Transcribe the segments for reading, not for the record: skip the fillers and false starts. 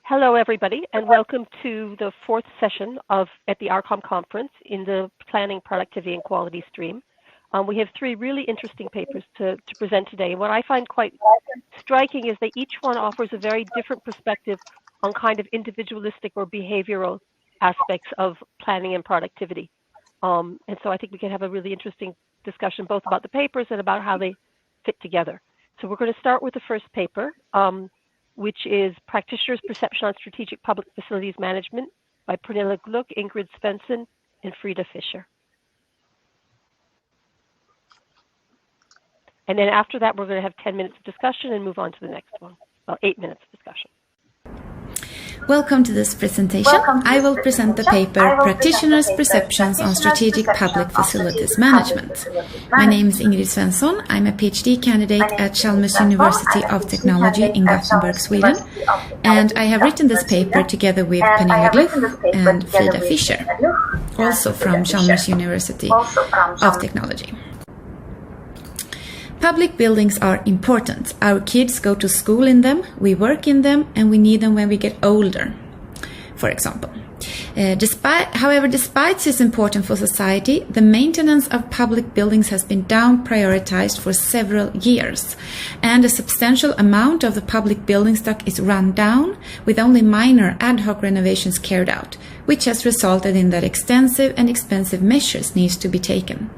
Hello, everybody, and welcome to the fourth session at the ARCOM conference in the Planning, Productivity, and Quality stream. We have three really interesting papers to present today. And what I find quite striking is that each one offers a very different perspective on kind of individualistic or behavioral aspects of planning and productivity. And so I think we can have a really interesting discussion both about the papers and about how they fit together. So we're going to start with the first paper, which is Practitioners' Perception on Strategic Public Facilities Management by Pernilla, Gluch, Ingrid, Svensson, and Frida, Fischer. And then after that, we're going to have 10 minutes of discussion and move on to the next one. Well, 8 minutes of discussion. Welcome to this presentation. I will present the paper Practitioners' Perceptions on Strategic Public Facilities Management. My name is Ingrid Svensson. I'm a PhD candidate at Chalmers University of Technology in Gothenburg, Sweden. And I have written this paper together with Pernilla Gluch and Frida Fischer, also from Chalmers University of Technology. Public buildings are important. Our kids go to school in them, we work in them, and we need them when we get older, for example. However, despite it's important for society, the maintenance of public buildings has been down-prioritized for several years, and a substantial amount of the public building stock is run down, with only minor ad hoc renovations carried out, which has resulted in that extensive and expensive measures need to be taken.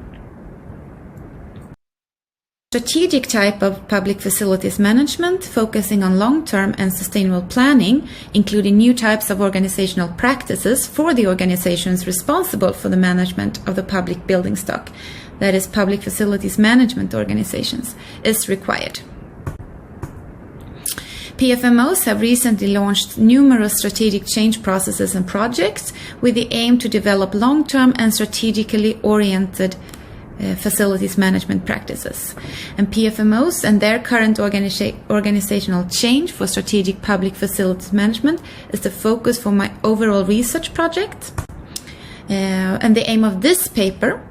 Strategic type of public facilities management, focusing on long-term and sustainable planning, including new types of organizational practices for the organizations responsible for the management of the public building stock, that is, public facilities management organizations, is required. PFMOs have recently launched numerous strategic change processes and projects with the aim to develop long-term and strategically oriented facilities management practices. And PFMOs and their current organizational change for strategic public facilities management is the focus for my overall research project. And the aim of this paper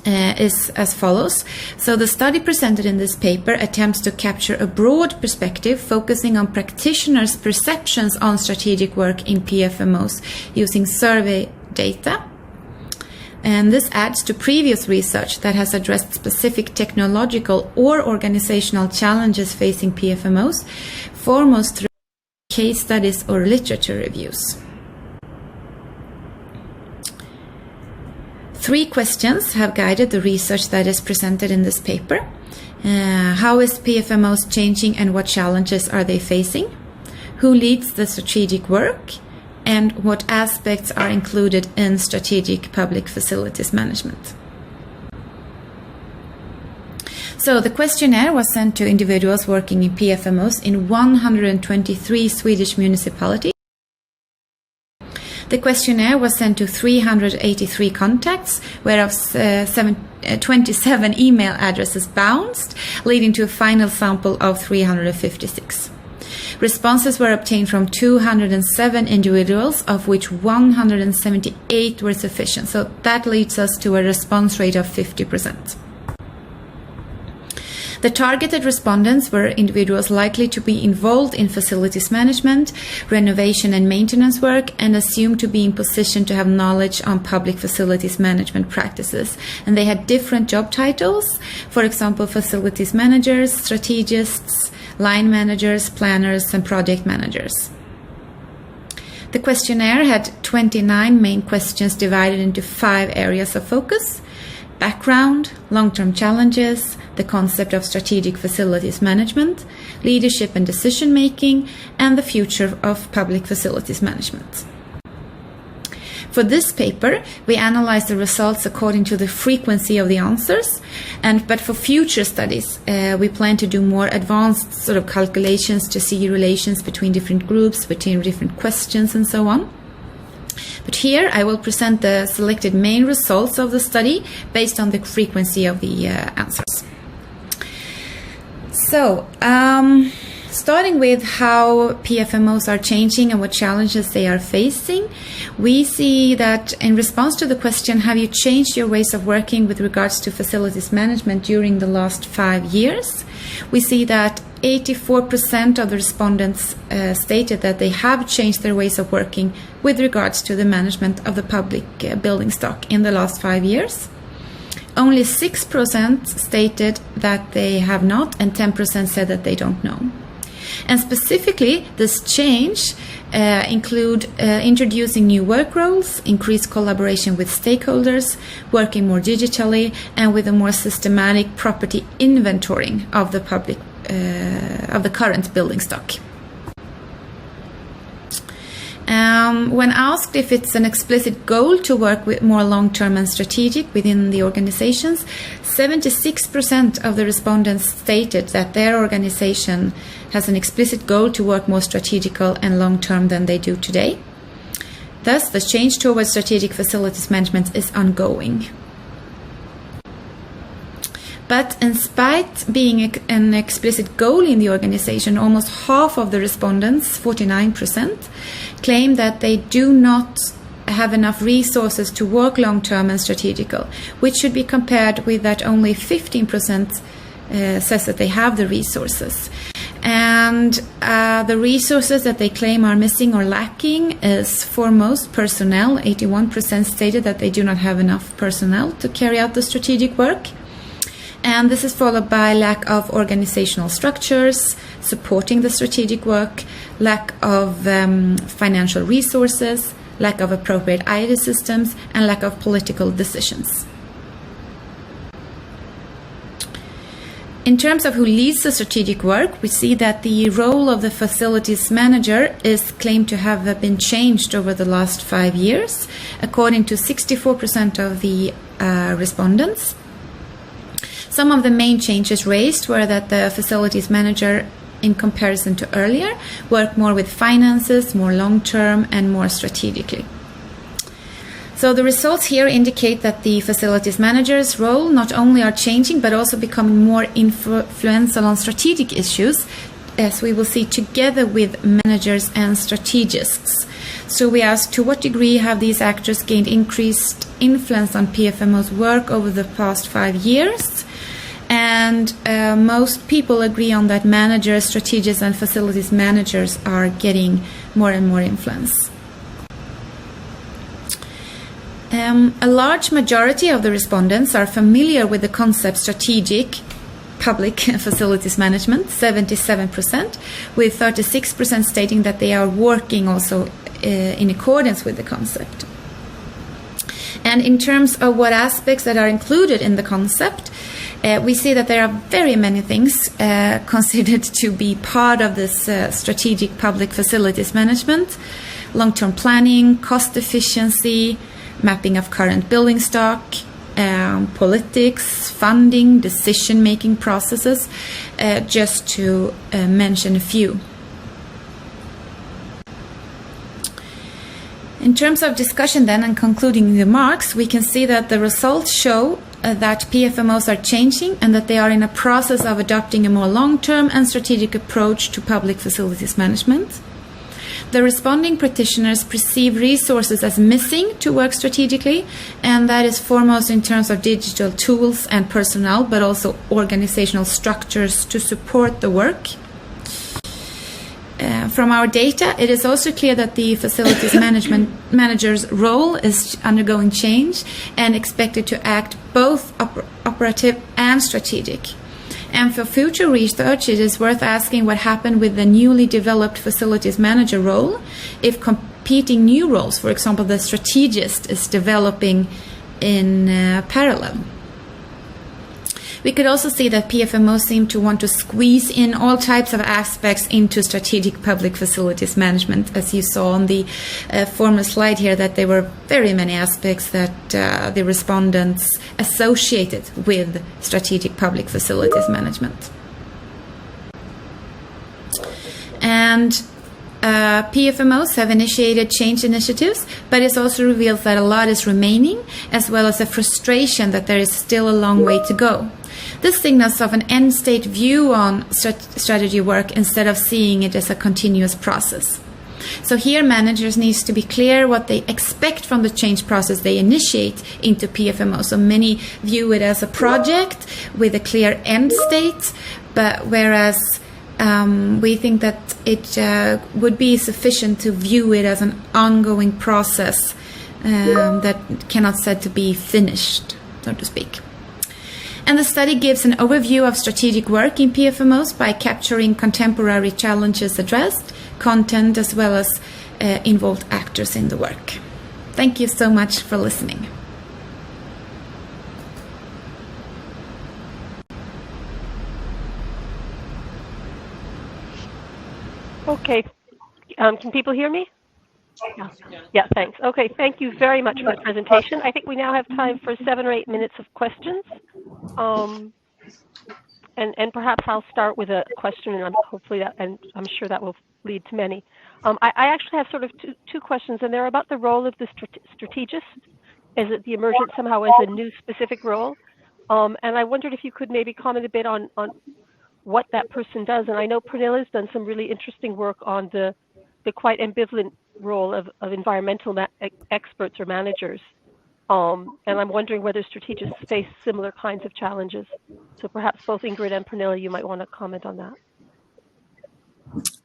is as follows. So the study presented in this paper attempts to capture a broad perspective focusing on practitioners' perceptions on strategic work in PFMOs using survey data. And this adds to previous research that has addressed specific technological or organizational challenges facing PFMOs, foremost through case studies or literature reviews. 3 questions have guided the research that is presented in this paper. How is PFMOs changing and what challenges are they facing? Who leads the strategic work? And what aspects are included in strategic public facilities management. So the questionnaire was sent to individuals working in PFMOs in 123 Swedish municipalities. The questionnaire was sent to 383 contacts, whereof 27 email addresses bounced, leading to a final sample of 356. Responses were obtained from 207 individuals, of which 178 were sufficient. So that leads us to a response rate of 50%. The targeted respondents were individuals likely to be involved in facilities management, renovation and maintenance work, and assumed to be in position to have knowledge on public facilities management practices. And they had different job titles, for example, facilities managers, strategists, line managers, planners, and project managers. The questionnaire had 29 main questions divided into 5 areas of focus: background, long-term challenges, the concept of strategic facilities management, leadership and decision-making, and the future of public facilities management. For this paper, we analyzed the results according to the frequency of the answers, but for future studies, we plan to do more advanced sort of calculations to see relations between different groups, between different questions, and so on. But here I will present the selected main results of the study based on the frequency of the answers. So, Starting with how PFMOs are changing and what challenges they are facing, we see that in response to the question, have you changed your ways of working with regards to facilities management during the last 5 years? We see that 84% of the respondents stated that they have changed their ways of working with regards to the management of the public building stock in the last 5 years. Only 6% stated that they have not, and 10% said that they don't know. And specifically, this change include introducing new work roles, increased collaboration with stakeholders, working more digitally, and with a more systematic property inventorying of the public of the current building stock. When asked if it's an explicit goal to work with more long-term and strategic within the organizations, 76% of the respondents stated that their organization has an explicit goal to work more strategical and long-term than they do today. Thus, the change towards strategic facilities management is ongoing. But in spite being an explicit goal in the organization, almost half of the respondents, 49%, claim that they do not have enough resources to work long-term and strategical, which should be compared with that only 15% says that they have the resources. And the resources that they claim are missing or lacking is foremost personnel. 81% stated that they do not have enough personnel to carry out the strategic work. And this is followed by lack of organizational structures supporting the strategic work, lack of financial resources, lack of appropriate IT systems, and lack of political decisions. In terms of who leads the strategic work, we see that the role of the facilities manager is claimed to have been changed over the last 5 years, according to 64% of the respondents. Some of the main changes raised were that the facilities manager, in comparison to earlier, worked more with finances, more long-term, and more strategically. So the results here indicate that the facilities manager's role not only are changing, but also becoming more influential on strategic issues, as we will see, together with managers and strategists. So we asked, to what degree have these actors gained increased influence on PFMO's work over the past 5 years? And most people agree on that managers, strategists, and facilities managers are getting more and more influence. A large majority of the respondents are familiar with the concept strategic public facilities management, 77%, with 36% stating that they are working also in accordance with the concept. And in terms of what aspects that are included in the concept, we see that there are very many things considered to be part of this strategic public facilities management: long-term planning, cost efficiency, mapping of current building stock, politics, funding, decision-making processes, just to mention a few. In terms of discussion then and concluding remarks, we can see that the results show that PFMOs are changing and that they are in a process of adopting a more long-term and strategic approach to public facilities management. The responding practitioners perceive resources as missing to work strategically, and that is foremost in terms of digital tools and personnel, but also organizational structures to support the work. From our data, it is also clear that the facilities manager's role is undergoing change and expected to act both operative and strategic. And for future research, it is worth asking what happened with the newly developed facilities manager role if competing new roles, for example, the strategist, is developing in parallel. We could also see that PFMOs seem to want to squeeze in all types of aspects into strategic public facilities management, as you saw on the former slide here, that there were very many aspects that the respondents associated with strategic public facilities management. And PFMOs have initiated change initiatives, but it also reveals that a lot is remaining, as well as a frustration that there is still a long way to go. This signals of an end state view on strategy work instead of seeing it as a continuous process. So here managers need to be clear what they expect from the change process they initiate into PFMO. So many view it as a project with a clear end state, but whereas we think that it would be sufficient to view it as an ongoing process that cannot said to be finished, so to speak. And the study gives an overview of strategic work in PFMOs by capturing contemporary challenges addressed, content, as well as involved actors in the work. Thank you so much for listening. Okay. Can people hear me? Yeah, thanks. Okay, thank you very much for the presentation. I think we now have time for 7 or 8 minutes of questions. And perhaps I'll start with a question, and I'm sure that will lead to many. I actually have sort of two questions, and they're about the role of the strategist. Is it the emergent somehow as a new specific role? And I wondered if you could maybe comment a bit on what that person does. And I know Pernilla's done some really interesting work on the quite ambivalent role of environmental experts or managers. And I'm wondering whether strategists face similar kinds of challenges. So perhaps both Ingrid and Pernilla, you might want to comment on that.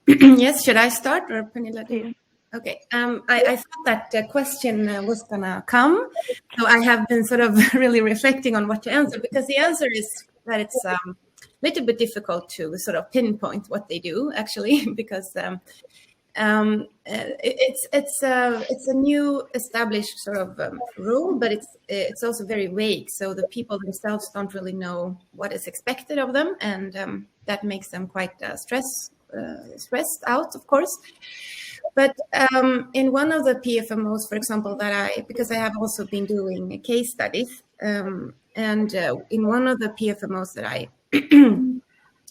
Yes, should I start or Pernilla? Please. Okay, I thought that the question was going to come. So I have been sort of really reflecting on what to answer, because the answer is that it's a little bit difficult to sort of pinpoint what they do, actually, because it's a new established sort of rule, but it's also very vague. So the people themselves don't really know what is expected of them, and that makes them quite stressed out, of course. But in one of the PFMOs, for example, because I have also been doing case studies, and in one of the PFMOs that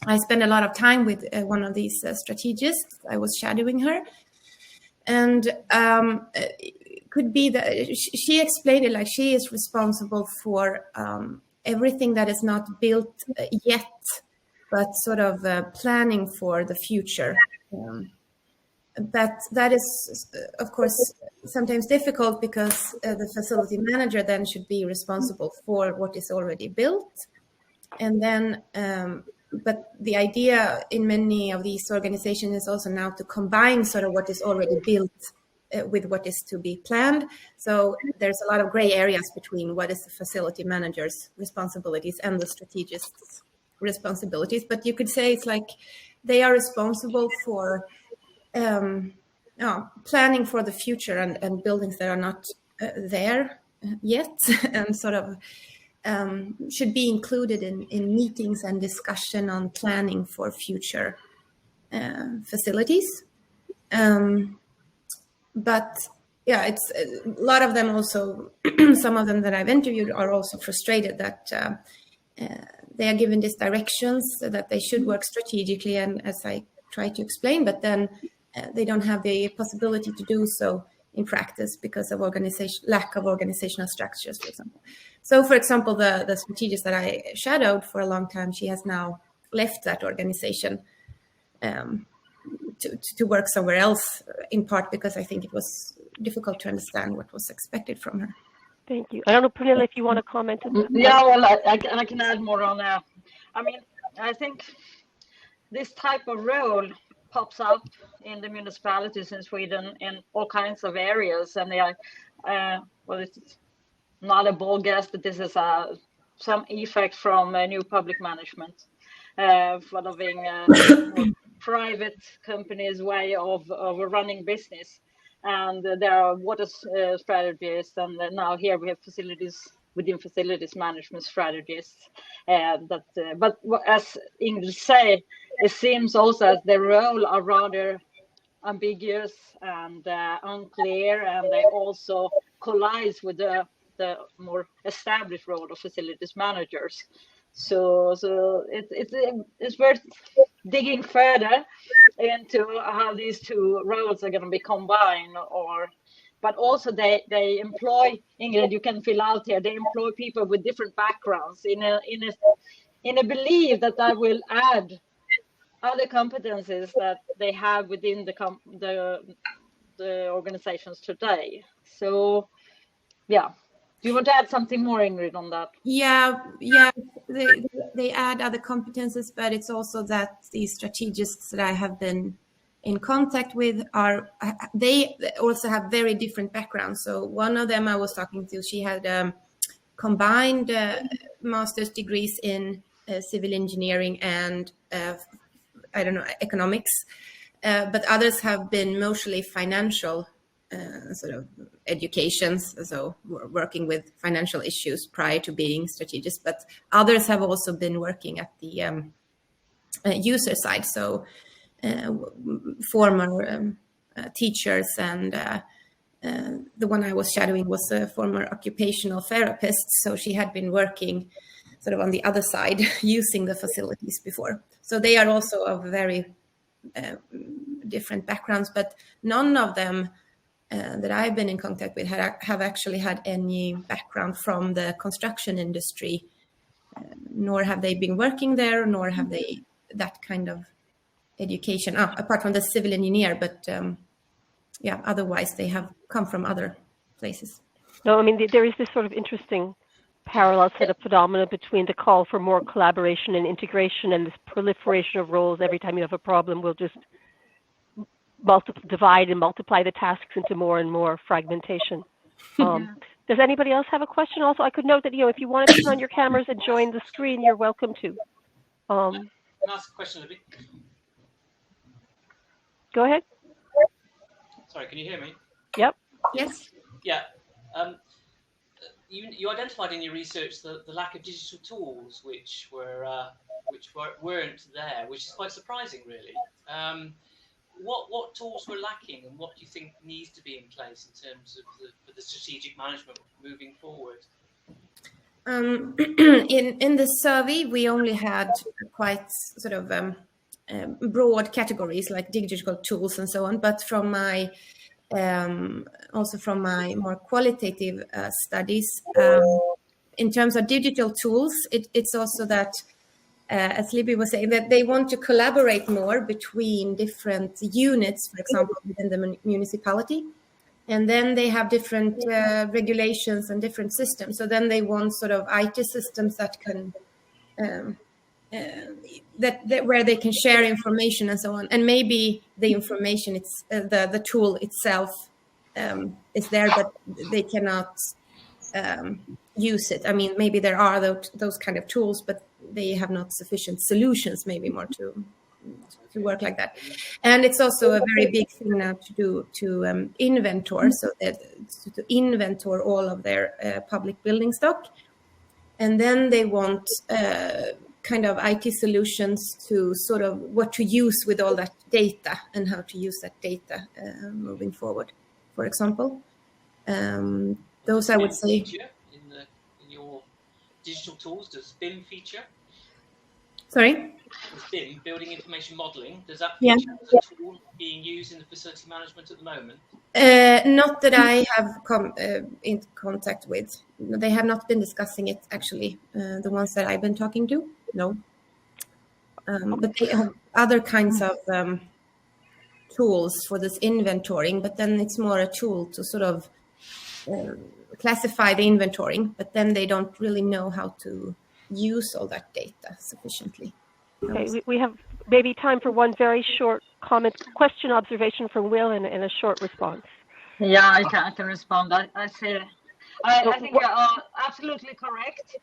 I spent a lot of time with one of these strategists. I was shadowing her, and it could be that she explained it like she is responsible for everything that is not built yet, but sort of planning for the future. That is, of course, sometimes difficult, because the facility manager then should be responsible for what is already built, and then. But the idea in many of these organizations is also now to combine sort of what is already built with what is to be planned. So there's a lot of gray areas between what is the facility manager's responsibilities and the strategist's responsibilities. But you could say it's like they are responsible for planning for the future and buildings that are not there yet, and sort of should be included in meetings and discussion on planning for future facilities. But yeah, it's a lot of them also, some of them that I've interviewed are also frustrated that they are given these directions that they should work strategically, and as I try to explain, but then they don't have the possibility to do so in practice because of lack of organizational structures, for example. So, for example, the strategist that I shadowed for a long time, she has now left that organization to work somewhere else, in part because I think it was difficult to understand what was expected from her. Thank you. I don't know, Pernilla, if you want to comment on that. Yeah, well, I can add more on that. I mean, I think this type of role pops up in the municipalities in Sweden in all kinds of areas, and they are, well, it's not a bold guess, but this is some effect from new public management, following private companies' way of running business. And there are water strategists, and now here we have facilities within facilities management strategists. But as Ingrid said, it seems also as the role are rather ambiguous and unclear, and they also collide with the more established role of facilities managers. So it's worth digging further into how these two roles are going to be combined, but also they employ, Ingrid, you can fill out here, they employ people with different backgrounds in in a belief that that will add other competencies that they have within the organizations today. So, yeah. Do you want to add something more, Ingrid, on that? Yeah. They add other competences, but it's also that these strategists that I have been in contact with they also have very different backgrounds. So one of them I was talking to, she had combined master's degrees in civil engineering and economics, but others have been mostly financial sort of educations, so working with financial issues prior to being strategists, but others have also been working at the user side, so former teachers, and the one I was shadowing was a former occupational therapist, so she had been working sort of on the other side using the facilities before. So they are also of very different backgrounds, but none of them that I've been in contact with have actually had any background from the construction industry, nor have they been working there, nor have they that kind of education, apart from the civil engineer, but otherwise they have come from other places. No, I mean, there is this sort of interesting parallel set of phenomena between the call for more collaboration and integration and this proliferation of roles. Every time you have a problem, we'll just divide and multiply the tasks into more and more fragmentation. Does anybody else have a question? Also, I could note that, if you want to turn on your cameras and join the screen, you're welcome to. Can I ask a question, Libby? Go ahead. Sorry, can you hear me? Yep. Yes. Yeah. You identified in your research the lack of digital tools which weren't there, which is quite surprising, really. What tools were lacking, and what do you think needs to be in place in terms of the strategic management moving forward? In the survey, we only had quite sort of broad categories like digital tools and so on. But from my also from my more qualitative studies, in terms of digital tools, it's also that, as Libby was saying, that they want to collaborate more between different units, for example, within the municipality. And then they have different regulations and different systems. So then they want sort of IT systems that can, where they can share information and so on. And maybe the information, it's the tool itself is there, but they cannot use it. I mean, maybe there are those kind of tools, but they have not sufficient solutions, maybe more to work like that. And it's also a very big thing now to inventory, so that to inventory all of their public building stock. And then they want kind of IT solutions to sort of what to use with all that data and how to use that data moving forward, for example. Those I would say. In your digital tools, does BIM feature? Sorry? Does BIM, Building Information Modeling, does that feature as a tool being used in the facility management at the moment? Not that I have come in contact with. They have not been discussing it, actually, the ones that I've been talking to. No. But they have other kinds of tools for this inventorying, but then it's more a tool to sort of classify the inventorying, but then they don't really know how to use all that data sufficiently. Okay, we have maybe time for one very short question, observation from Will, and a short response. Yeah, I can respond. I think you're absolutely correct.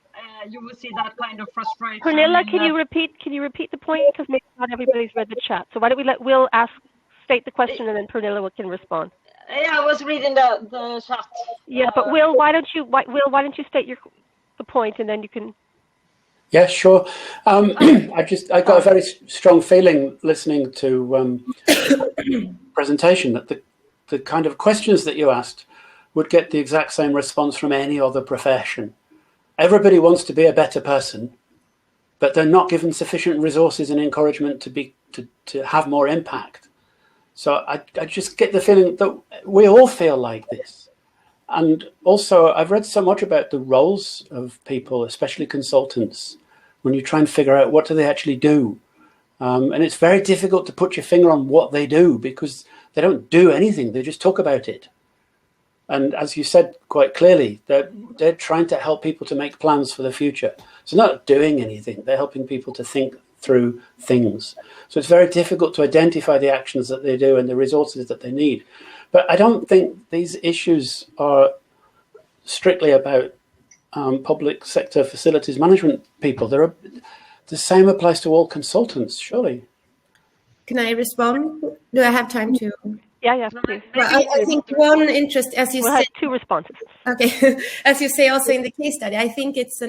You will see that kind of frustration. Pernilla, can you repeat the point, because maybe not everybody's read the chat. So why don't we let Will state the question, and then Pernilla can respond. Yeah, I was reading the chat. Yeah, but Will, why don't you state the point, and then you can. Yeah, sure. I got a very strong feeling listening to the presentation that the kind of questions that you asked would get the exact same response from any other profession. Everybody wants to be a better person, but they're not given sufficient resources and encouragement to have more impact. So I just get the feeling that we all feel like this. And also, I've read so much about the roles of people, especially consultants, when you try and figure out what do they actually do. And it's very difficult to put your finger on what they do because they don't do anything. They just talk about it. And as you said quite clearly, they're trying to help people to make plans for the future. So not doing anything, they're helping people to think through things. So it's very difficult to identify the actions that they do and the resources that they need. But I don't think these issues are strictly about public sector facilities management people. The same applies to all consultants, surely. Can I respond? Do I have time to? Yeah, please. Well, I think one interest, as you we'll say, have 2 responses. Okay, as you say, also in the case study, I think it's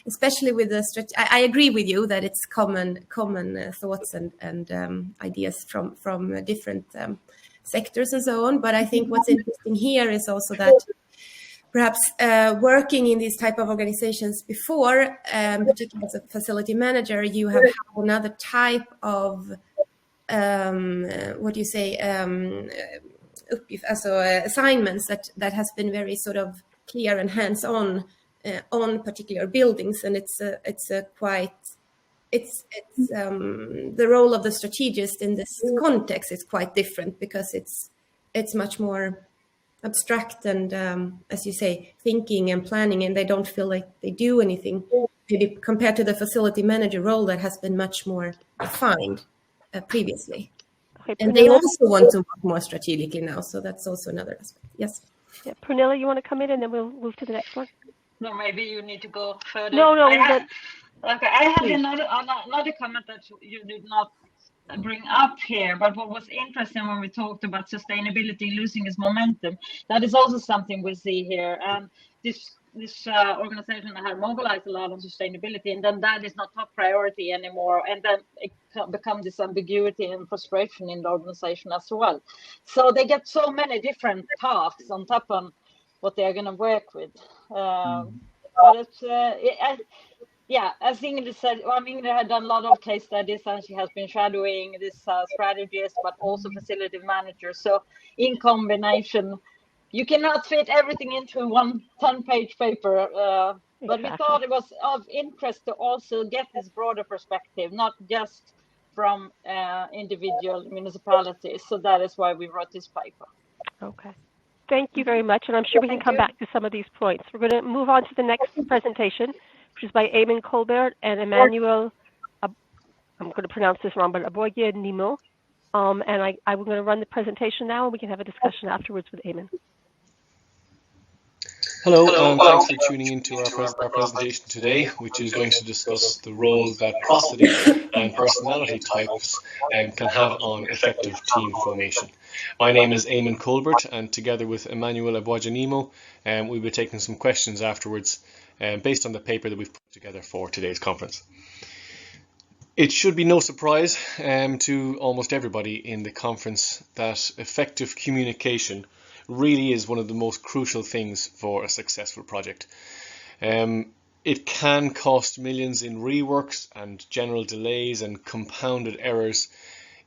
especially with the I agree with you that it's common thoughts and ideas from different sectors and so on. But I think what's interesting here is also that perhaps working in these type of organizations before, particularly as a facility manager, you have another type of assignments that has been very sort of clear and hands-on on particular buildings, and it's the role of the strategist in this context is quite different because it's much more abstract and as you say, thinking and planning, and they don't feel like they do anything maybe compared to the facility manager role that has been much more defined previously. Okay, and they also want to work more strategically now, so that's also another aspect. Yes. Yeah, Pernilla, you want to come in and then we'll move to the next one? No, maybe you need to go further. No. Okay, I had another comment that you did not bring up here, but what was interesting when we talked about sustainability losing its momentum, that is also something we see here. And this organization had mobilized a lot on sustainability, and then that is not top priority anymore, and then it becomes this ambiguity and frustration in the organization as well. So they get so many different tasks on top of what they're going to work with. But it's as Ingrid said, Ingrid had done a lot of case studies and she has been shadowing this strategist, but also facility manager. So in combination, you cannot fit everything into one 10-page paper, but we thought it was of interest to also get this broader perspective, not just from individual municipalities. So that is why we wrote this paper. Okay. Thank you very much, and I'm sure we can come back to some of these points. We're going to move on to the next presentation, which is by Eamonn, Colbert, and Emmanuel. I'm going to pronounce this wrong, but Aboagye-Nimo. And I'm going to run the presentation now, and we can have a discussion afterwards with Eamonn. Hello, and thanks for tuning into our presentation today, which is going to discuss the role that prosody and personality types can have on effective team formation. My name is Eamonn Colbert, and together with Emmanuel Aboagye-Nimo, we'll be taking some questions afterwards based on the paper that we've put together for today's conference. It should be no surprise to almost everybody in the conference that effective communication really is one of the most crucial things for a successful project. It can cost millions in reworks and general delays and compounded errors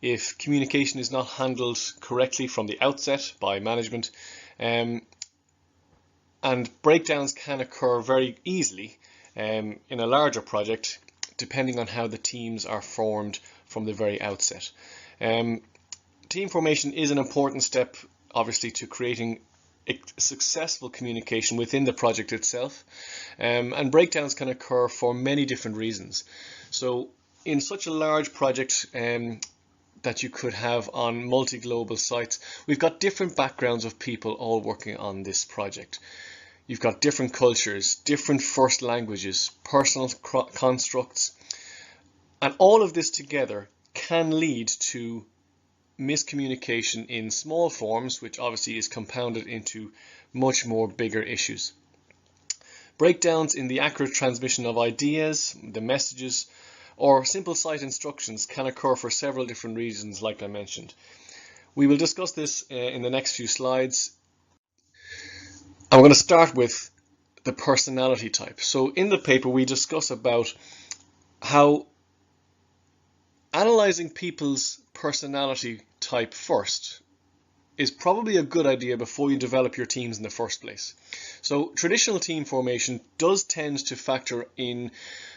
if communication is not handled correctly from the outset by management, and breakdowns can occur very easily in a larger project depending on how the teams are formed from the very outset. Team formation is an important step obviously to creating a successful communication within the project itself, and breakdowns can occur for many different reasons. So in such a large project that you could have on multi-global sites, we've got different backgrounds of people all working on this project. You've got different cultures, different first languages, personal constructs, and all of this together can lead to miscommunication in small forms, which obviously is compounded into much more bigger issues. Breakdowns in the accurate transmission of ideas, the messages, or simple site instructions can occur for several different reasons, like I mentioned. We will discuss this in the next few slides. I'm going to start with the personality type. So in the paper we discuss about how analyzing people's personality type first is probably a good idea before you develop your teams in the first place. So traditional team formation does tend to factor in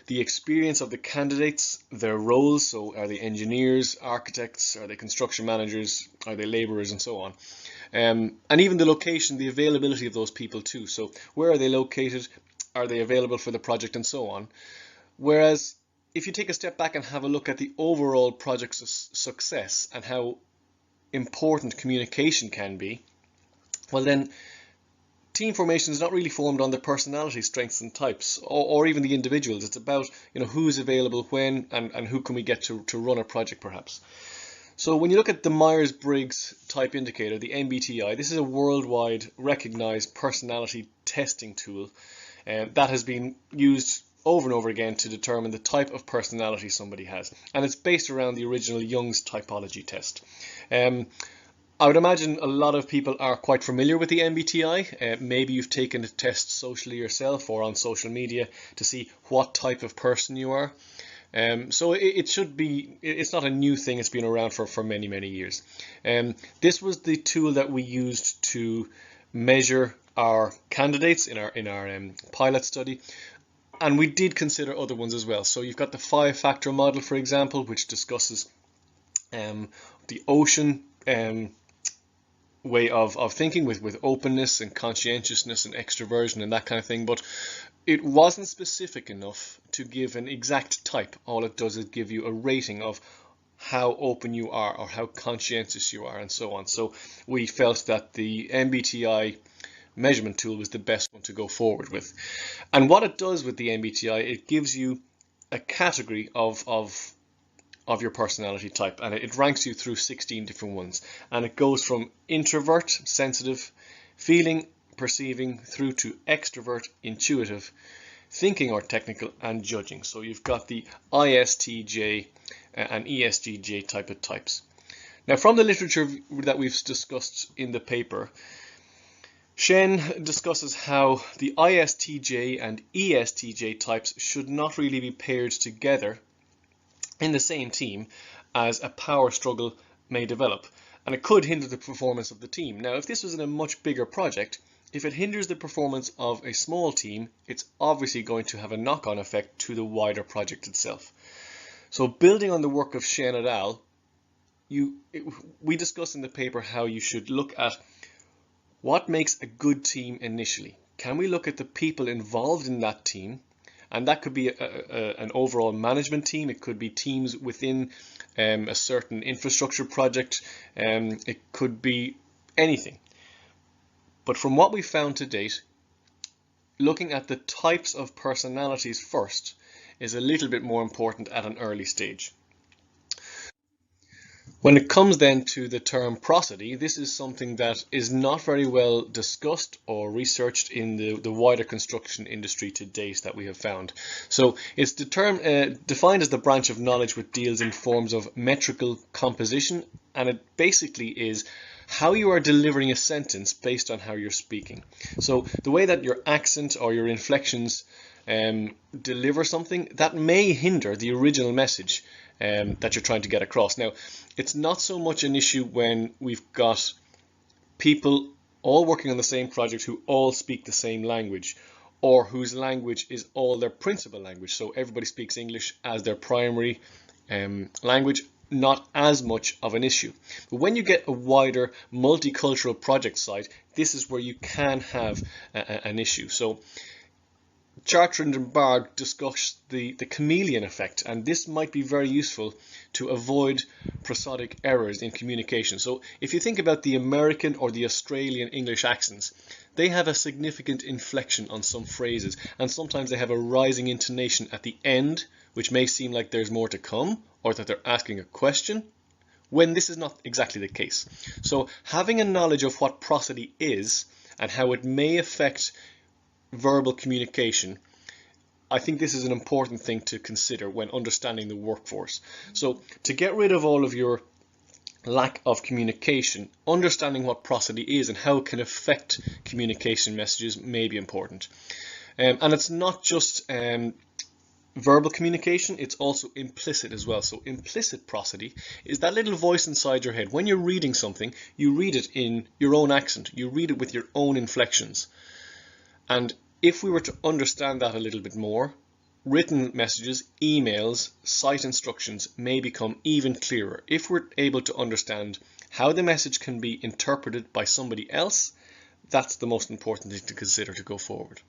the experience of the candidates, their roles. So are they engineers, architects, are they construction managers, are they labourers, and so on. And even the location, the availability of those people too. So where are they located? Are they available for the project, and so on. Whereas if you take a step back and have a look at the overall project's success and how important communication can be, well then team formation is not really formed on the personality strengths and types, or even the individuals. It's about, who's available when, and who can we get to run a project perhaps. So when you look at the Myers-Briggs type indicator, the MBTI, this is a worldwide recognized personality testing tool that has been used over and over again to determine the type of personality somebody has, and it's based around the original Jung's typology test. I would imagine a lot of people are quite familiar with the MBTI. Maybe you've taken a test socially yourself or on social media to see what type of person you are. So it's not a new thing, it's been around for many, many years. This was the tool that we used to measure our candidates in our pilot study. And we did consider other ones as well. So you've got the 5-factor model, for example, which discusses the ocean way of thinking with openness and conscientiousness and extroversion and that kind of thing. But it wasn't specific enough to give an exact type. All it does is give you a rating of how open you are or how conscientious you are and so on. So we felt that the MBTI measurement tool was the best one to go forward with. And what it does with the MBTI, it gives you a category of your personality type, and it ranks you through 16 different ones, and it goes from introvert, sensitive, feeling, perceiving, through to extrovert, intuitive, thinking or technical, and judging. So you've got the ISTJ and ESTJ type of types. Now from the literature that we've discussed in the paper, Shen discusses how the ISTJ and ESTJ types should not really be paired together in the same team, as a power struggle may develop, and it could hinder the performance of the team. Now, if this was in a much bigger project, if it hinders the performance of a small team, it's obviously going to have a knock-on effect to the wider project itself. So building on the work of Shen et al., we discuss in the paper how you should look at what makes a good team initially. Can we look at the people involved in that team? And that could be an overall management team. It could be teams within a certain infrastructure project. It could be anything. But from what we found to date, looking at the types of personalities first is a little bit more important at an early stage. When it comes then to the term prosody, this is something that is not very well discussed or researched in the wider construction industry to date that we have found. So it's defined as the branch of knowledge which deals in forms of metrical composition, and it basically is how you are delivering a sentence based on how you're speaking. So the way that your accent or your inflections deliver something, that may hinder the original message that you're trying to get across. Now, it's not so much an issue when we've got people all working on the same project who all speak the same language, or whose language is all their principal language. So everybody speaks English as their primary language, not as much of an issue. But when you get a wider multicultural project site, this is where you can have an issue. So Chartrand and Barg discussed the chameleon effect, and this might be very useful to avoid prosodic errors in communication. So if you think about the American or the Australian English accents, they have a significant inflection on some phrases, and sometimes they have a rising intonation at the end, which may seem like there's more to come, or that they're asking a question, when this is not exactly the case. So having a knowledge of what prosody is and how it may affect verbal communication, I think this is an important thing to consider when understanding the workforce. So to get rid of all of your lack of communication, understanding what prosody is and how it can affect communication messages may be important. And it's not just verbal communication, it's also implicit as well. So implicit prosody is that little voice inside your head. When you're reading something, you read it in your own accent. You read it with your own inflections. And if we were to understand that a little bit more, written messages, emails, site instructions may become even clearer. If we're able to understand how the message can be interpreted by somebody else, that's the most important thing to consider to go forward.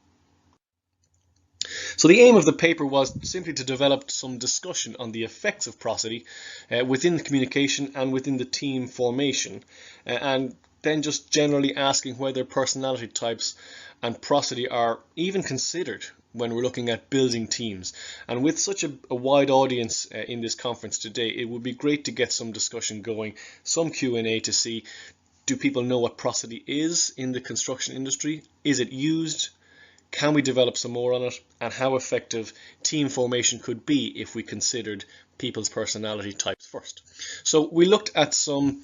So the aim of the paper was simply to develop some discussion on the effects of prosody within the communication and within the team formation, and then just generally asking whether personality types and prosody are even considered when we're looking at building teams. And with such a wide audience in this conference today, it would be great to get some discussion going, some Q&A to see, do people know what prosody is in the construction industry? Is it used? Can we develop some more on it? And how effective team formation could be if we considered people's personality types first. So we looked at some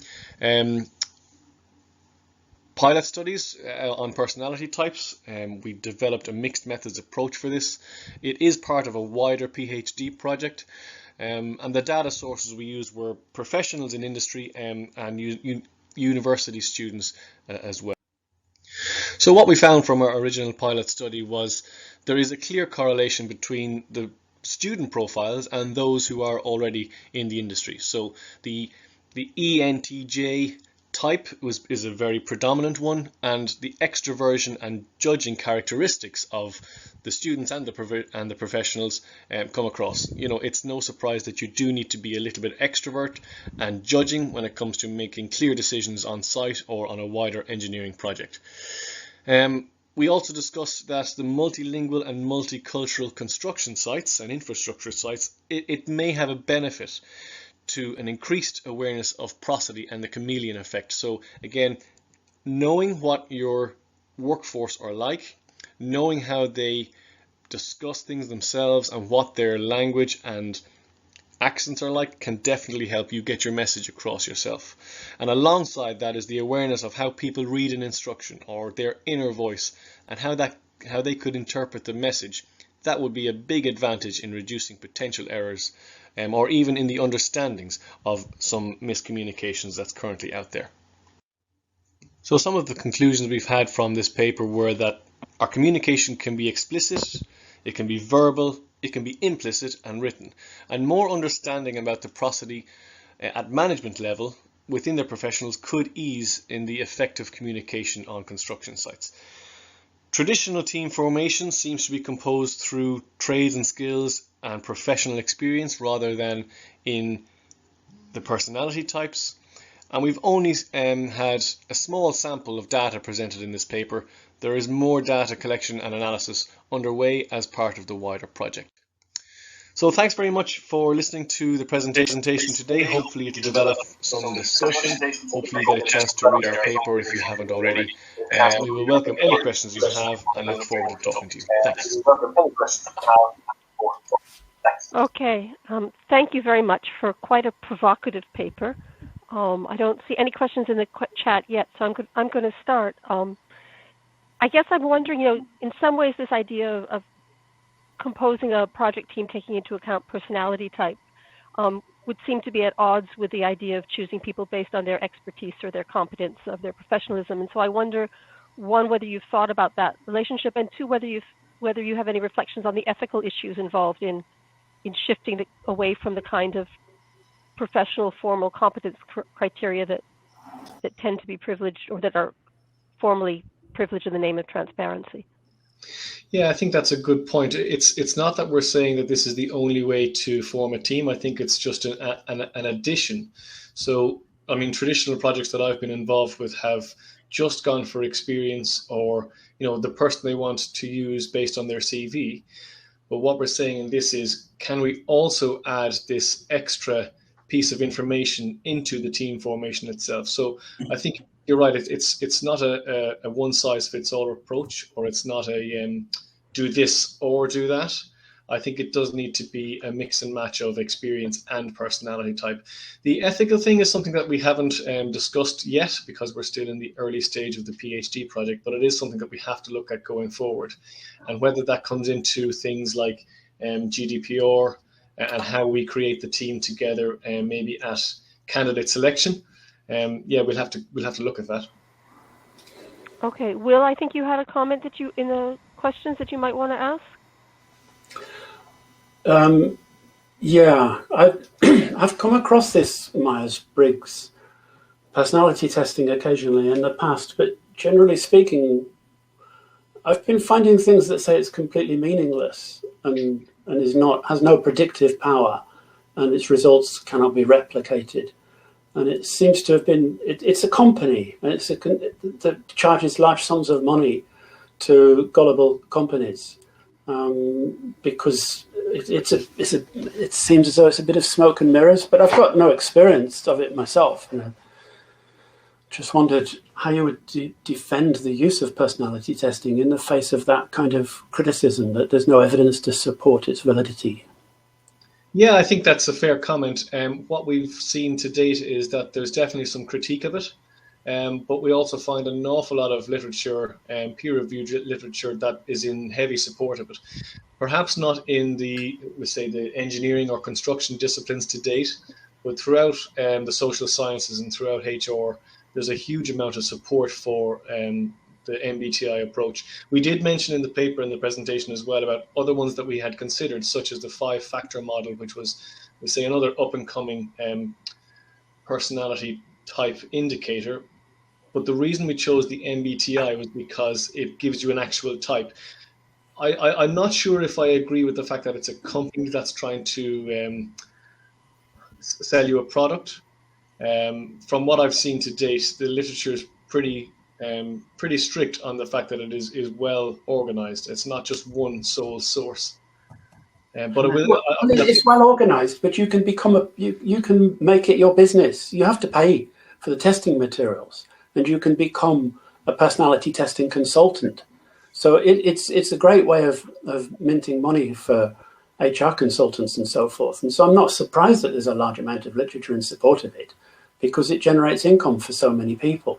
pilot studies on personality types. We developed a mixed methods approach for this. It is part of a wider PhD project. And the data sources we used were professionals in industry and university students as well. So what we found from our original pilot study was there is a clear correlation between the student profiles and those who are already in the industry. So the ENTJ type is a very predominant one, and the extroversion and judging characteristics of the students and the professionals come across. You know, it's no surprise that you do need to be a little bit extrovert and judging when it comes to making clear decisions on site or on a wider engineering project. We also discussed that the multilingual and multicultural construction sites and infrastructure sites, it may have a benefit to an increased awareness of prosody and the chameleon effect. So again, knowing what your workforce are like, knowing how they discuss things themselves and what their language and accents are like can definitely help you get your message across yourself. And alongside that is the awareness of how people read an instruction or their inner voice and how they could interpret the message. That would be a big advantage in reducing potential errors or even in the understandings of some miscommunications that's currently out there. So some of the conclusions we've had from this paper were that our communication can be explicit, it can be verbal, it can be implicit and written, and more understanding about the prosody at management level within their professionals could ease in the effective communication on construction sites. Traditional team formation seems to be composed through trades and skills and professional experience rather than in the personality types. And we've only had a small sample of data presented in this paper. There is more data collection and analysis underway as part of the wider project. So thanks very much for listening to the presentation today. Hopefully it will develop some discussion. Hopefully you get a chance to read our paper if you haven't already. We will welcome any questions you have and look forward to talking to you. Thanks. Okay, thank you very much for quite a provocative paper. I don't see any questions in the chat yet, so I'm going to start. I guess I'm wondering, in some ways this idea of composing a project team taking into account personality type would seem to be at odds with the idea of choosing people based on their expertise or their competence of their professionalism. And so I wonder, one, whether you've thought about that relationship, and two, whether you have any reflections on the ethical issues involved in shifting away from the kind of professional formal competence criteria that tend to be privileged or that are formally privileged in the name of transparency. Yeah, I think that's a good point. It's not that we're saying that this is the only way to form a team. I think it's just an addition. So, I mean, traditional projects that I've been involved with have just gone for experience or, the person they want to use based on their CV. But what we're saying in this is, can we also add this extra piece of information into the team formation itself? So I think you're right. It's not a one-size-fits-all approach, or it's not a do this or do that. I think it does need to be a mix and match of experience and personality type. The ethical thing is something that we haven't discussed yet because we're still in the early stage of the PhD project, but it is something that we have to look at going forward. And whether that comes into things like GDPR, and how we create the team together, and maybe at candidate selection. We'll have to look at that. Okay, Will, I think you had a comment in the questions that you might want to ask. I've come across this Myers-Briggs personality testing occasionally in the past, but generally speaking, I've been finding things that say it's completely meaningless and has no predictive power, and its results cannot be replicated. And it seems to have been, it's a company, and that charges large sums of money to gullible companies, because it seems as though it's a bit of smoke and mirrors, but I've got no experience of it myself. And I just wondered how you would defend the use of personality testing in the face of that kind of criticism, that there's no evidence to support its validity. Yeah, I think that's a fair comment. What we've seen to date is that there's definitely some critique of it, but we also find an awful lot of literature, peer-reviewed literature, that is in heavy support of it. Perhaps not in the engineering or construction disciplines to date, but throughout the social sciences and throughout HR, there's a huge amount of support for the MBTI approach. We did mention in the paper and the presentation as well about other ones that we had considered, such as the 5-factor model, which was, another up-and-coming personality type indicator. But the reason we chose the MBTI was because it gives you an actual type. I'm not sure if I agree with the fact that it's a company that's trying to sell you a product. From what I've seen to date, the literature is pretty strict on the fact that it is well organized. It's not just one sole source. It's well organized, but you can you can make it your business. You have to pay for the testing materials, and you can become a personality testing consultant. So it's a great way of minting money for HR consultants and so forth. And so I'm not surprised that there's a large amount of literature in support of it, because it generates income for so many people.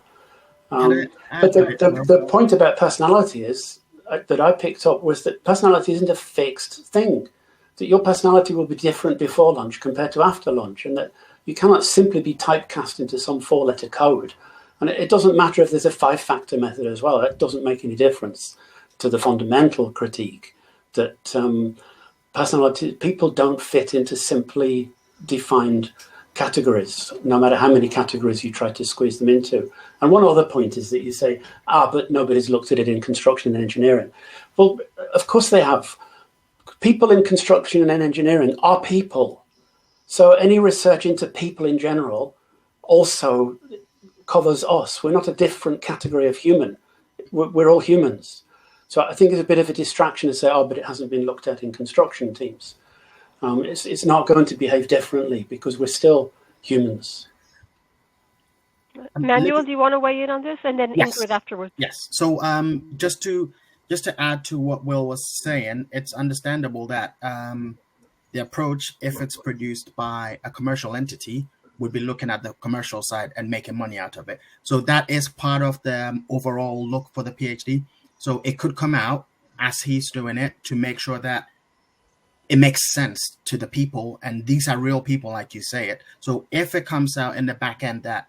But the point about personality is that I picked up was that personality isn't a fixed thing, that your personality will be different before lunch compared to after lunch, and that you cannot simply be typecast into some 4-letter code. And it doesn't matter if there's a 5-factor method as well. It doesn't make any difference to the fundamental critique that personality, people don't fit into simply defined categories, no matter how many categories you try to squeeze them into. And one other point is that you say, but nobody's looked at it in construction and engineering. Well, of course they have. People in construction and engineering are people. So any research into people in general also covers us. We're not a different category of human. We're all humans. So I think it's a bit of a distraction to say, but it hasn't been looked at in construction teams. It's not going to behave differently because we're still humans. Emmanuel, do you want to weigh in on this? And then Yes. Ingrid afterwards. Yes. So just to add to what Will was saying, it's understandable that the approach, if it's produced by a commercial entity, would be looking at the commercial side and making money out of it. So that is part of the overall look for the PhD. So it could come out as he's doing it to make sure that it makes sense to the people, and these are real people, like you say it. So if it comes out in the back end that,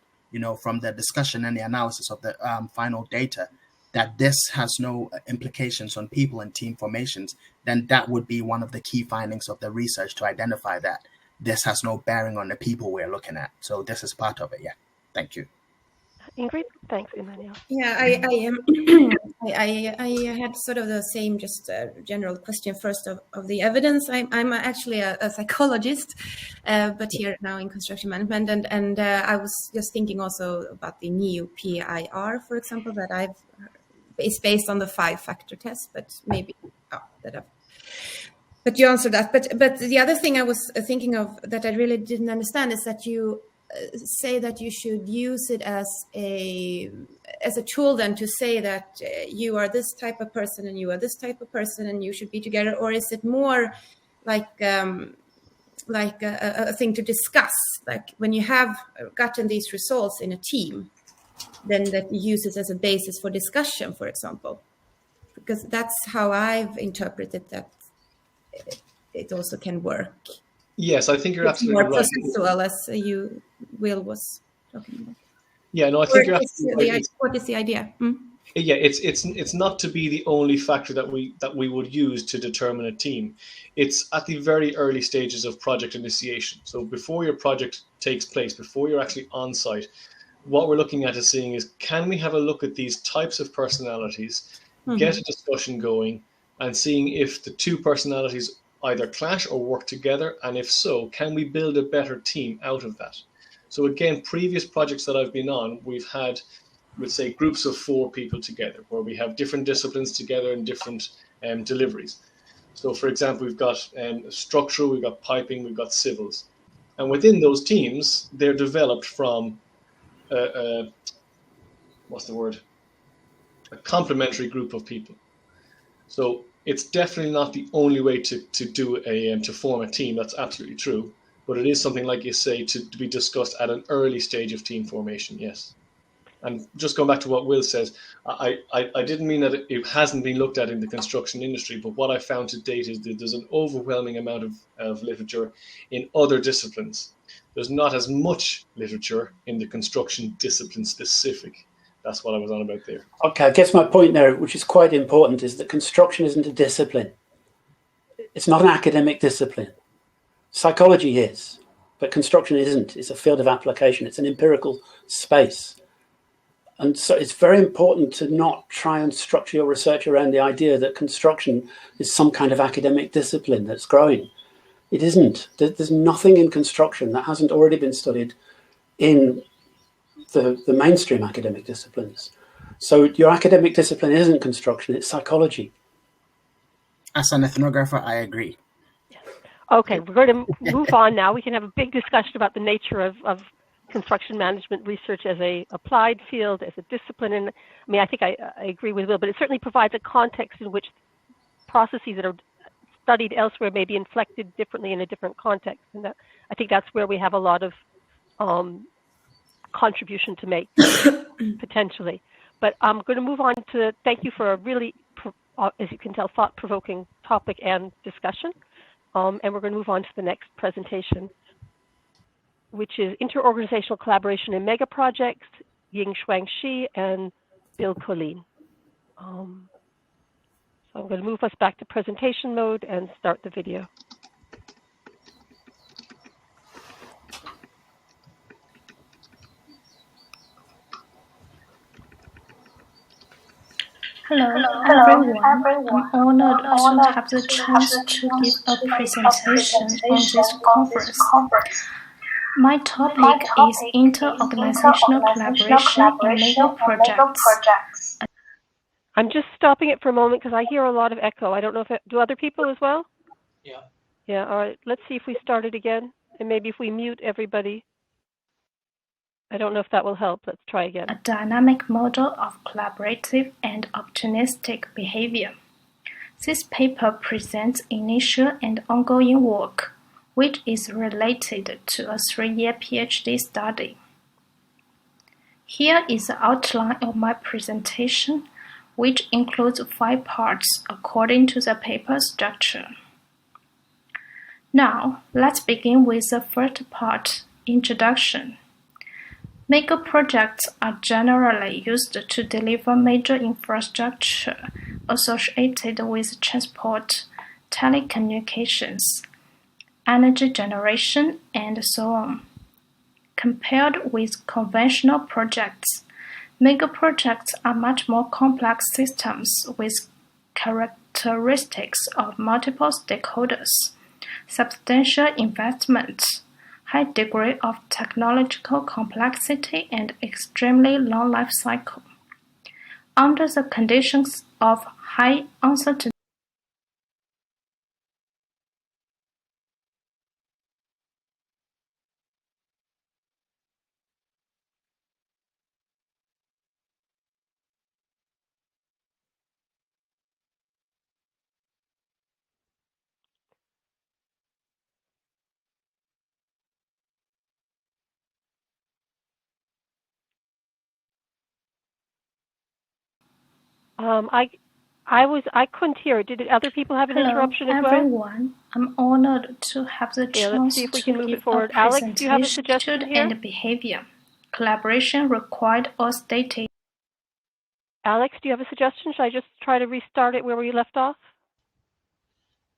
from the discussion and the analysis of the final data, that this has no implications on people and team formations, then that would be one of the key findings of the research, to identify that this has no bearing on the people we're looking at. So this is part of it. Yeah. Thank you. Ingrid? Thanks, Emmanuel. Yeah, I had sort of the same, just general question first of the evidence. I'm actually a psychologist, but here now in construction management, and I was just thinking also about the new PIR, for example, that it's based on the 5-factor test, but maybe but you answered that. But the other thing I was thinking of that I really didn't understand is that you say that you should use it as a tool then to say that you are this type of person and you are this type of person and you should be together, or is it more like a thing to discuss, like when you have gotten these results in a team, then that you use it as a basis for discussion, for example? Because that's how I've interpreted that it also can work. Yes, I think you're It's absolutely more right. processual, as Will was talking about. Yeah, no, I think you're absolutely right. What is the idea? Yeah, it's not to be the only factor that we would use to determine a team. It's at the very early stages of project initiation. So before your project takes place, before you're actually on site, what we're looking at is seeing is, can we have a look at these types of personalities, get a discussion going, and seeing if the two personalities either clash or work together, and if so, can we build a better team out of that? So again, previous projects that I've been on, we've had, let's say, groups of 4 people together, where we have different disciplines together and different deliveries. So for example, we've got structural, we've got piping, we've got civils. And within those teams, they're developed from what's the word? A complementary group of people. So it's definitely not the only way to form a team. That's absolutely true. But it is something, like you say, to be discussed at an early stage of team formation. Yes. And just going back to what Will says, I didn't mean that it hasn't been looked at in the construction industry, but what I found to date is that there's an overwhelming amount of literature in other disciplines. There's not as much literature in the construction discipline specific. That's what I was on about there. Okay, I guess my point there, which is quite important, is that construction isn't a discipline. It's not an academic discipline. Psychology is, but construction isn't. It's a field of application. It's an empirical space. And so it's very important to not try and structure your research around the idea that construction is some kind of academic discipline that's growing. It isn't. There's nothing in construction that hasn't already been studied in the mainstream academic disciplines. So your academic discipline isn't construction, it's psychology. As an ethnographer, I agree. Okay, we're going to move on now. We can have a big discussion about the nature of construction management research as a applied field, as a discipline. And I mean, I think I agree with Will, but it certainly provides a context in which processes that are studied elsewhere may be inflected differently in a different context. And that, I think that's where we have a lot of contribution to make, potentially. But I'm going to move on to thank you for a really, as you can tell, thought-provoking topic and discussion. And we're going to move on to the next presentation, which is Inter-Organisational Collaboration in Megaprojects, Yingshuang and Bill Collinge. So I'm going to move us back to presentation mode and start the video. Hello, everyone. I'm honored to have the chance to give a presentation on this conference. My topic is inter-organizational collaboration in megaprojects. I'm just stopping it for a moment because I hear a lot of echo. I don't know if do other people as well? Yeah. Yeah, all right. Let's see if we start it again. And maybe if we mute everybody. I don't know if that will help. Let's try again. A dynamic model of collaborative and opportunistic behavior. This paper presents initial and ongoing work, which is related to a 3-year PhD study. Here is the outline of my presentation, which includes 5 parts according to the paper structure. Now, let's begin with the first part, introduction. Megaprojects are generally used to deliver major infrastructure associated with transport, telecommunications, energy generation, and so on. Compared with conventional projects, megaprojects are much more complex systems with characteristics of multiple stakeholders, substantial investment, high degree of technological complexity, and extremely long life cycle. Under the conditions of high uncertainty, I couldn't hear. Did other people have an interruption as well? Hello, everyone. I'm honored to have the Okay, let's chance see if we to can move give it forward. a Alex, do you have a presentation suggestion here? and behavior. Collaboration required or stated. Alex, do you have a suggestion? Should I just try to restart it where we left off?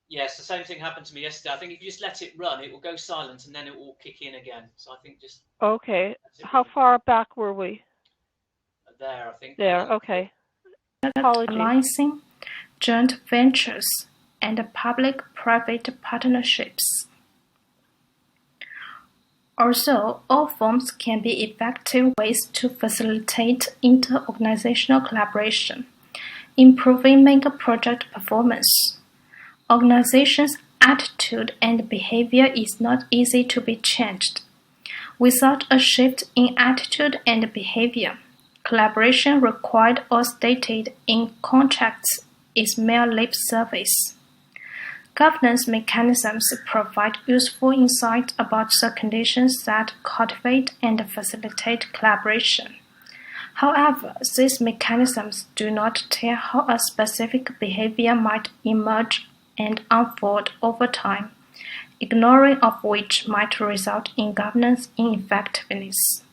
Yes, the same thing happened to me yesterday. I think if you just let it run, it will go silent and then it will kick in again. So I think just... Okay. How far back were we? There, I think. There, okay. Apologies. Alliancing, joint ventures, and public-private partnerships. Also, all forms can be effective ways to facilitate inter-organizational collaboration, improving mega-project performance. Organizations' attitude and behavior is not easy to be changed. Without a shift in attitude and behavior, collaboration required or stated in contracts is mere lip service. Governance mechanisms provide useful insight about the conditions that cultivate and facilitate collaboration. However, these mechanisms do not tell how a specific behavior might emerge and unfold over time, ignoring of which might result in governance ineffectiveness.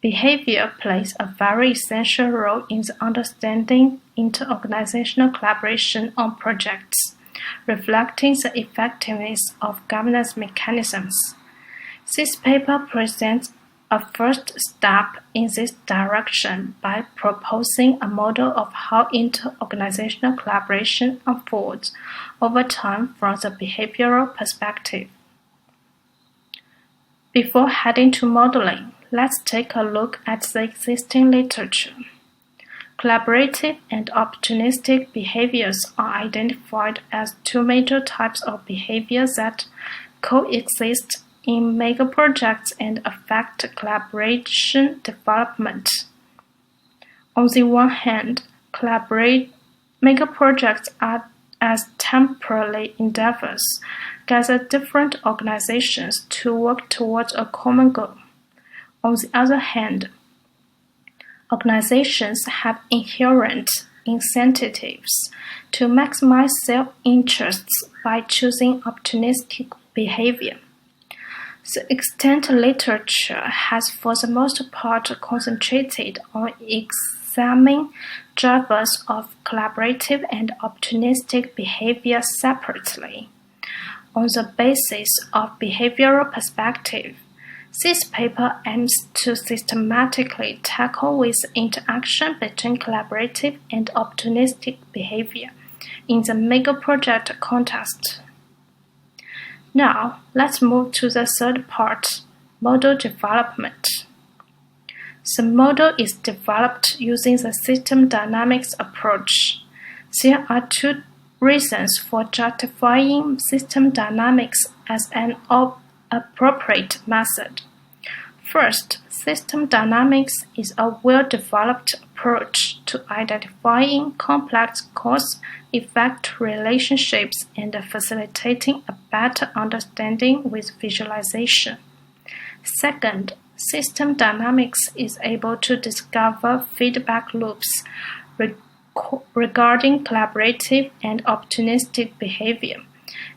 Behavior plays a very essential role in the understanding inter-organizational collaboration on projects, reflecting the effectiveness of governance mechanisms. This paper presents a first step in this direction by proposing a model of how inter-organizational collaboration unfolds over time from the behavioral perspective. Before heading to modeling, let's take a look at the existing literature. Collaborative and opportunistic behaviors are identified as two major types of behaviors that coexist in megaprojects and affect collaboration development. On the one hand, megaprojects are as temporary endeavors, gather different organizations to work towards a common goal. On the other hand, organizations have inherent incentives to maximize self-interests by choosing opportunistic behavior. The extant literature has for the most part concentrated on examining drivers of collaborative and opportunistic behavior separately. On the basis of behavioral perspective, this paper aims to systematically tackle with interaction between collaborative and opportunistic behavior in the megaproject context. Now, let's move to the third part, model development. The model is developed using the system dynamics approach. There are two reasons for justifying system dynamics as an appropriate method. First, system dynamics is a well-developed approach to identifying complex cause-effect relationships and facilitating a better understanding with visualization. Second, system dynamics is able to discover feedback loops regarding collaborative and opportunistic behavior,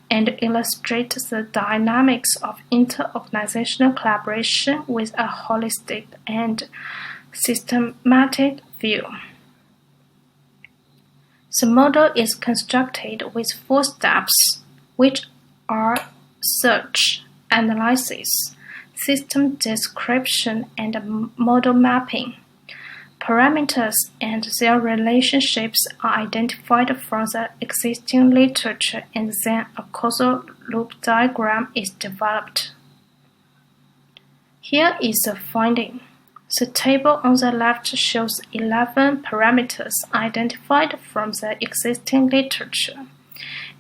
and illustrate the dynamics of inter-organizational collaboration with a holistic and systematic view. The model is constructed with 4 steps, which are search, analysis, system description, and model mapping. Parameters and their relationships are identified from the existing literature, and then a causal loop diagram is developed. Here is the finding. The table on the left shows 11 parameters identified from the existing literature,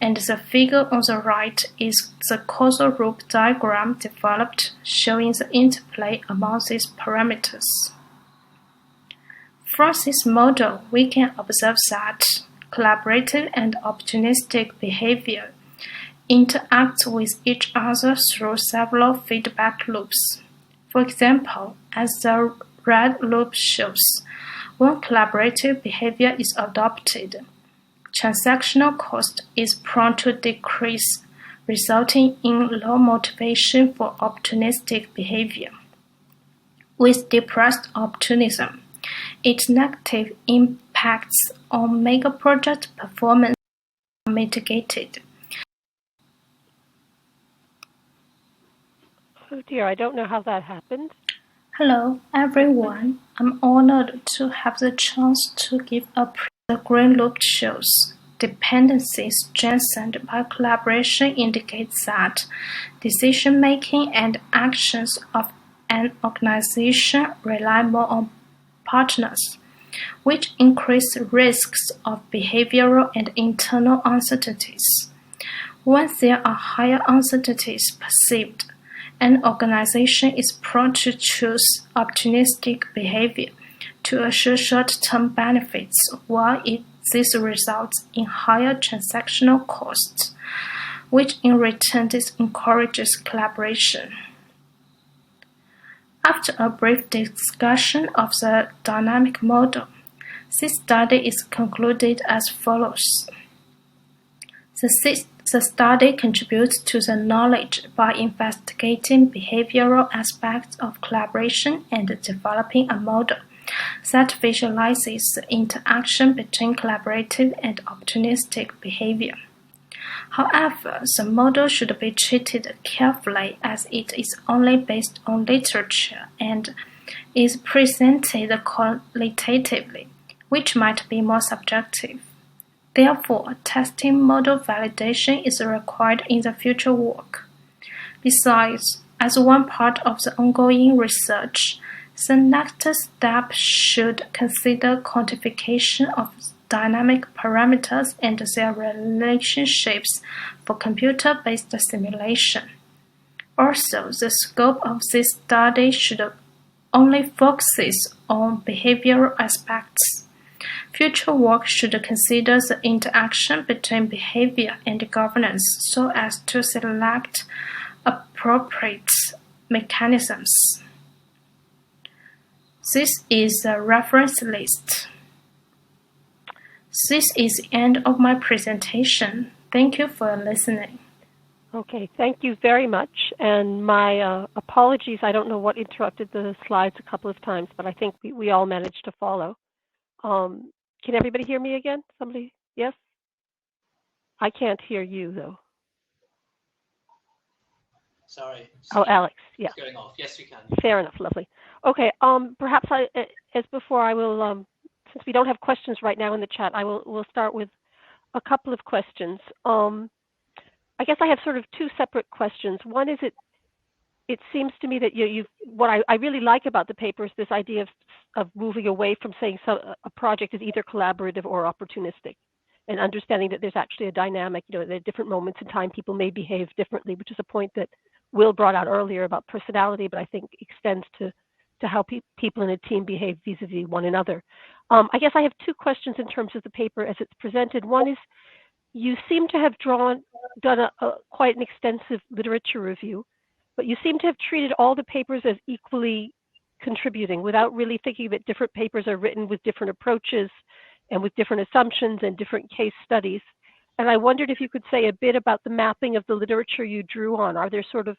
and the figure on the right is the causal loop diagram developed showing the interplay among these parameters. From this model, we can observe that collaborative and opportunistic behavior interact with each other through several feedback loops. For example, as the red loop shows, when collaborative behavior is adopted, transactional cost is prone to decrease, resulting in low motivation for opportunistic behavior. With depressed opportunism, its negative impacts on megaproject performance are mitigated. Oh dear, I don't know how that happened. Hello, everyone. I'm honored to have the chance to give a the green loop shows. Dependencies strengthened by collaboration indicates that decision-making and actions of an organization rely more on partners, which increase risks of behavioral and internal uncertainties. When there are higher uncertainties perceived, an organization is prone to choose opportunistic behavior to assure short-term benefits, while this results in higher transactional costs, which in return encourages collaboration. After a brief discussion of the dynamic model, this study is concluded as follows. The study contributes to the knowledge by investigating behavioral aspects of collaboration and developing a model that visualizes the interaction between collaborative and opportunistic behavior. However, the model should be treated carefully as it is only based on literature and is presented qualitatively, which might be more subjective. Therefore, testing model validation is required in the future work. Besides, as one part of the ongoing research, the next step should consider quantification of dynamic parameters and their relationships for computer-based simulation. Also, the scope of this study should only focus on behavioral aspects. Future work should consider the interaction between behavior and governance so as to select appropriate mechanisms. This is a reference list. This is the end of my presentation. Thank you for listening. Okay, thank you very much. And my apologies, I don't know what interrupted the slides a couple of times, but I think we all managed to follow. Can everybody hear me again? Somebody? Yes? I can't hear you, though. Sorry. Oh, Alex, yeah. It's going off. Yes, we can. Fair enough, lovely. Okay, perhaps as before, I will, since we don't have questions right now in the chat, we'll start with a couple of questions. I guess I have sort of two separate questions. One is it seems to me that what I really like about the paper is this idea of moving away from saying a project is either collaborative or opportunistic, and understanding that there's actually a dynamic, that at different moments in time people may behave differently, which is a point that Will brought out earlier about personality, but I think extends to how people in a team behave vis-a-vis one another. I guess I have two questions in terms of the paper as it's presented. One is, you seem to have done quite an extensive literature review, but you seem to have treated all the papers as equally contributing without really thinking that different papers are written with different approaches and with different assumptions and different case studies. And I wondered if you could say a bit about the mapping of the literature you drew on. Are there sort of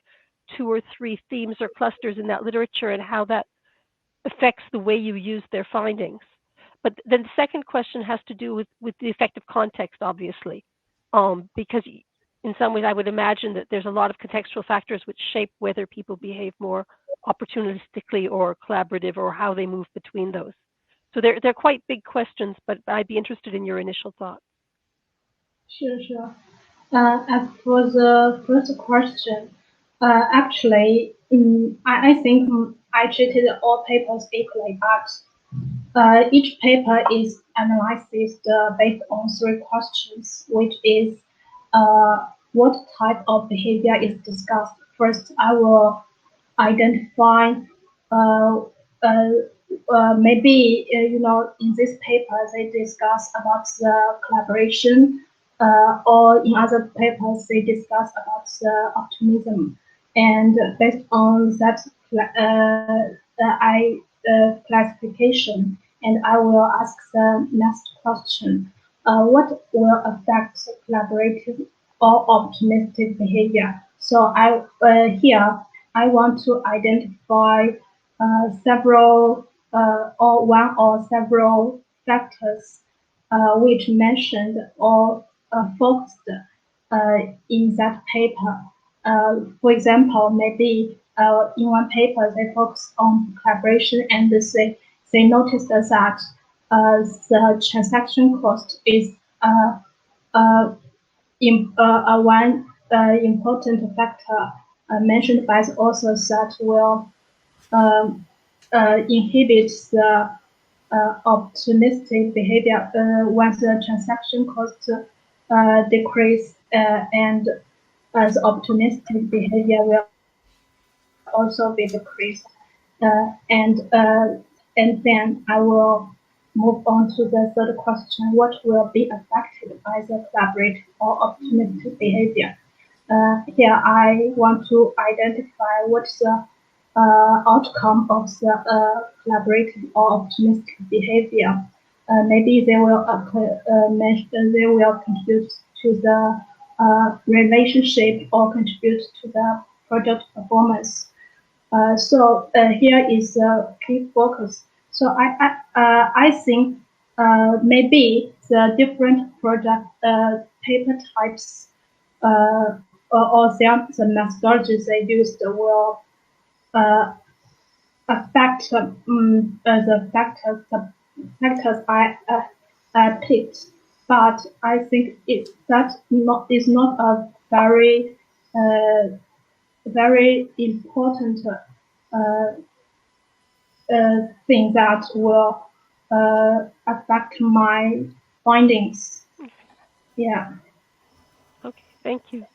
2 or 3 themes or clusters in that literature and how that affects the way you use their findings? But then the second question has to do with the effect of context, obviously, because in some ways I would imagine that there's a lot of contextual factors which shape whether people behave more opportunistically or collaborative or how they move between those. So they're quite big questions, but I'd be interested in your initial thoughts. Sure. As for the first question, actually, I think I treated all papers equally, but each paper is analyzed based on 3 questions, which is what type of behavior is discussed. First, I will identify maybe in this paper they discuss about the collaboration, or in other papers they discuss about the optimism, and based on that classification, and I will ask the next question. what will affect collaborative or optimistic behavior. So here I want to identify several or one or several factors which mentioned or focused in that paper. For example, maybe in one paper they focus on collaboration and they noticed that the transaction cost is one important factor mentioned by the authors that will inhibit the opportunistic behavior once the transaction cost decrease and the opportunistic behavior will also be decreased. And then I will move on to the third question: what will be affected by the collaborative or opportunistic behavior? Here I want to identify what's the outcome of the collaborative or opportunistic behavior. Maybe they will contribute to the relationship or contribute to the project performance. So here is a key focus. So I think maybe the different project paper types or the methodologies they used will affect the factors I picked. But I think that is not a very very important thing that will affect my findings. Yeah. Okay, thank you.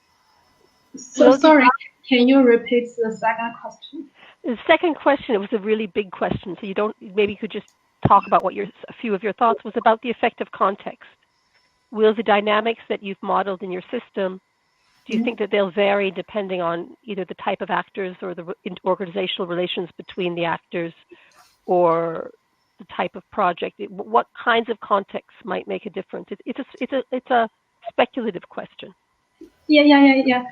So sorry, can you repeat the second question? The second question, it was a really big question, so maybe you could just talk about what a few of your thoughts was about the effect of context. Will the dynamics that you've modeled in your system, do you think that they'll vary depending on either the type of actors or the organizational relations between the actors or the type of project? What kinds of contexts might make a difference? It's a speculative question. Yeah.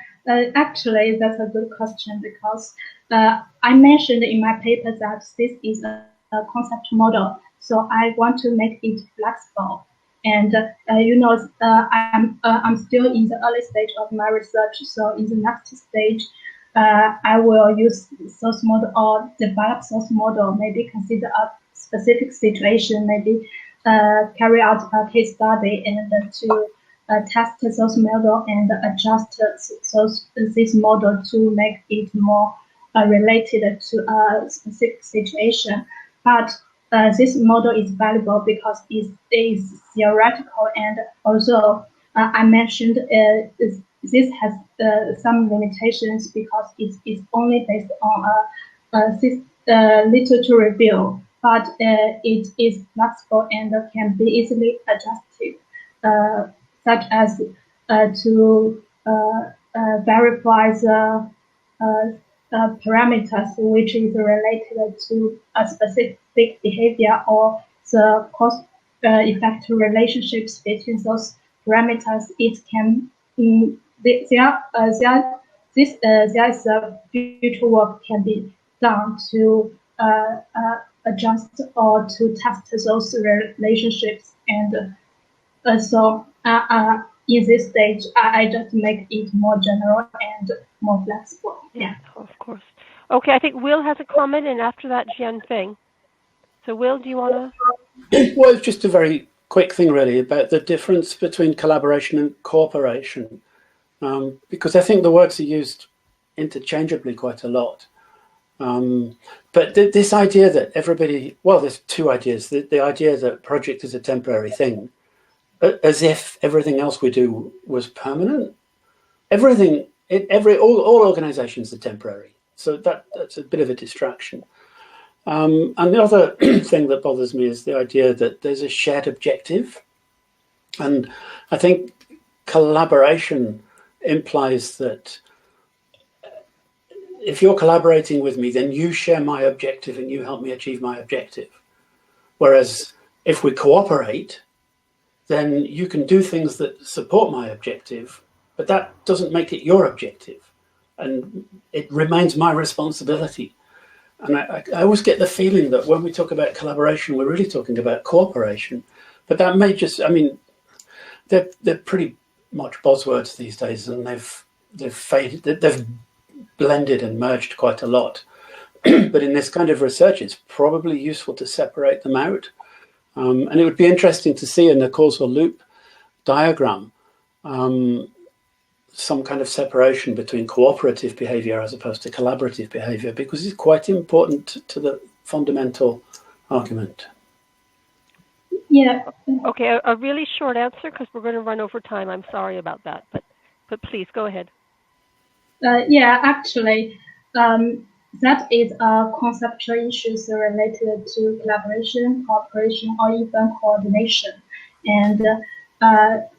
Actually, that's a good question because I mentioned in my paper that this is a concept model. So I want to make it flexible. And I'm still in the early stage of my research. So in the next stage, I will use source model or develop source model. Maybe consider a specific situation. Maybe carry out a case study and to test the source model and adjust this model to make it more related to a specific situation. But this model is valuable because it is theoretical, and also I mentioned this has some limitations because it is only based on a literature review, but it is flexible and can be easily adjusted, such as to verify the parameters which is related to a specific behavior or the cause-effect relationships between those parameters. It can there is a future work can be done to adjust or to test those relationships, and so in this stage, I just make it more general and more flexible. Yeah, of course. Okay, I think Will has a comment, and after that, Jianfeng. So, Will, do you want to? Well, it's just a very quick thing, really, about the difference between collaboration and cooperation, because I think the words are used interchangeably quite a lot. But this idea that there's two ideas. The idea that project is a temporary thing, as if everything else we do was permanent. All organizations are temporary. So that's a bit of a distraction. And the other thing that bothers me is the idea that there's a shared objective. And I think collaboration implies that if you're collaborating with me, then you share my objective and you help me achieve my objective. Whereas if we cooperate, then you can do things that support my objective, but that doesn't make it your objective. And it remains my responsibility. And I always get the feeling that when we talk about collaboration, we're really talking about cooperation. But that may just, I mean, they're pretty much buzzwords these days, and they've faded, they've blended and merged quite a lot. But in this kind of research, it's probably useful to separate them out. And it would be interesting to see in the causal loop diagram some kind of separation between cooperative behaviour as opposed to collaborative behaviour, because it's quite important to the fundamental argument. Yeah. Okay, a really short answer because we're going to run over time. I'm sorry about that, but please go ahead. Yeah, actually, that is a conceptual issues related to collaboration, cooperation, or even coordination. And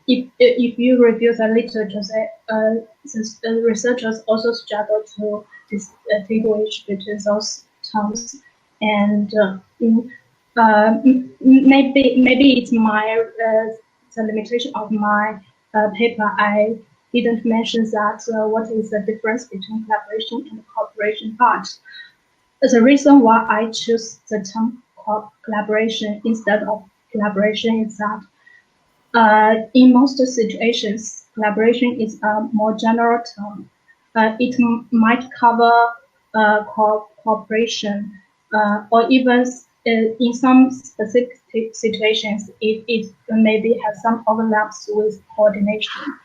if you review the literature, the researchers also struggle to distinguish between those terms. And maybe it's my the limitation of my paper. I didn't mention that what is the difference between collaboration and cooperation. But the reason why I choose the term collaboration instead of collaboration is that in most situations, collaboration is a more general term. It might cover cooperation, or even in some specific situations, it maybe has some overlaps with coordination.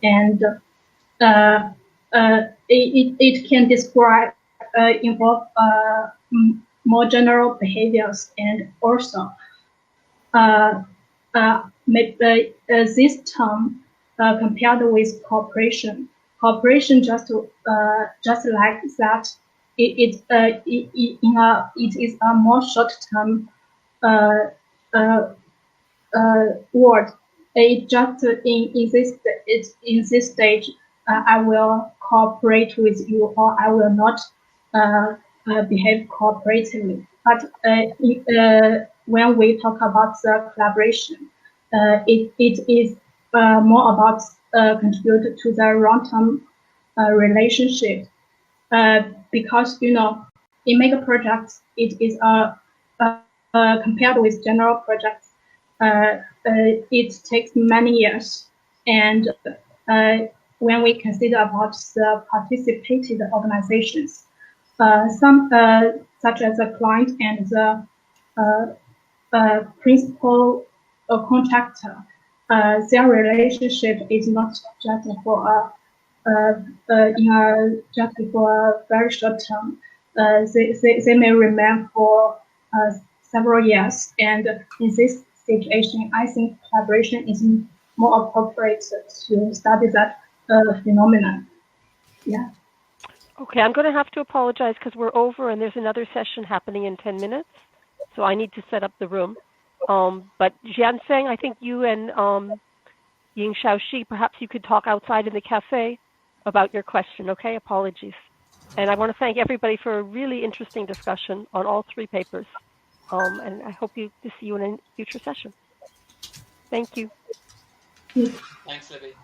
And it can describe, involve more general behaviors, and also this term compared with cooperation. Cooperation just like that. It is a more short-term word. It just in this stage, I will cooperate with you, or I will not behave cooperatively. But when we talk about the collaboration, it is more about contribute to the long-term relationship. Because in Megaprojects, it is compared with general projects. It takes many years, and when we consider about the participated organizations, some such as the client and the principal contractor, their relationship is not just for just for a very short term. They may remain for several years, and in this situation, I think collaboration is more appropriate to study that phenomenon. Yeah. Okay, I'm going to have to apologize because we're over and there's another session happening in 10 minutes. So I need to set up the room. But Jianfeng, I think you and Yingshuang, perhaps you could talk outside in the cafe about your question, okay? Apologies. And I want to thank everybody for a really interesting discussion on all three papers. And I hope to see you in a future session. Thank you. Thanks, Libby.